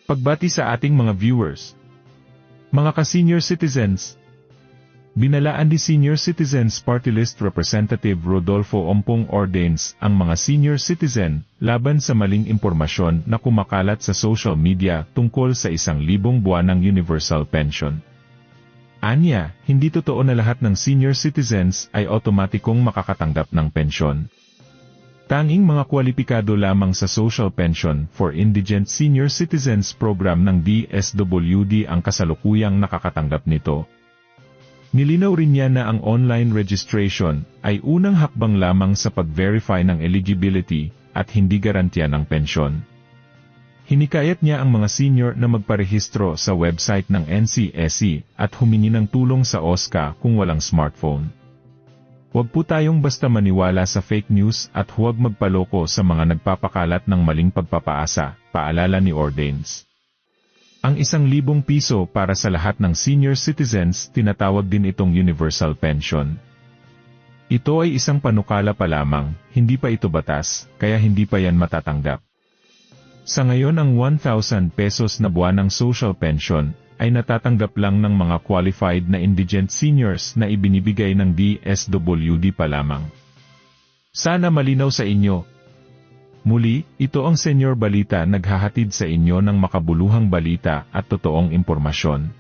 Pagbati sa ating mga viewers. Mga ka-senior citizens, binalaan ni Senior Citizens Party List Representative Rodolfo Ompong Ordains ang mga senior citizen laban sa maling impormasyon na kumakalat sa social media tungkol sa 1,000 buwanang universal pension. Anya, hindi totoo na lahat ng senior citizens ay otomatikong makakatanggap ng pensyon. Tanging mga kwalipikado lamang sa Social Pension for Indigent Senior Citizens program ng DSWD ang kasalukuyang nakakatanggap nito. Nilinaw rin niya na ang online registration ay unang hakbang lamang sa pag-verify ng eligibility at hindi garantiya ng pensyon. Hinikayat niya ang mga senior na magparehistro sa website ng NCSE at humingi ng tulong sa OSCA kung walang smartphone. Huwag po tayong basta maniwala sa fake news at huwag magpaloko sa mga nagpapakalat ng maling pagpapaasa, paalala ni Ordains. Ang 1,000 piso para sa lahat ng senior citizens, tinatawag din itong universal pension. Ito ay isang panukala pa lamang, hindi pa ito batas, kaya hindi pa yan matatanggap. Sa ngayon ang 1,000 pesos na buwanang social pension ay natatanggap lang ng mga qualified na indigent seniors na ibinibigay ng DSWD pa lamang. Sana malinaw sa inyo. Muli, ito ang Senior Balita naghahatid sa inyo ng makabuluhang balita at totoong impormasyon.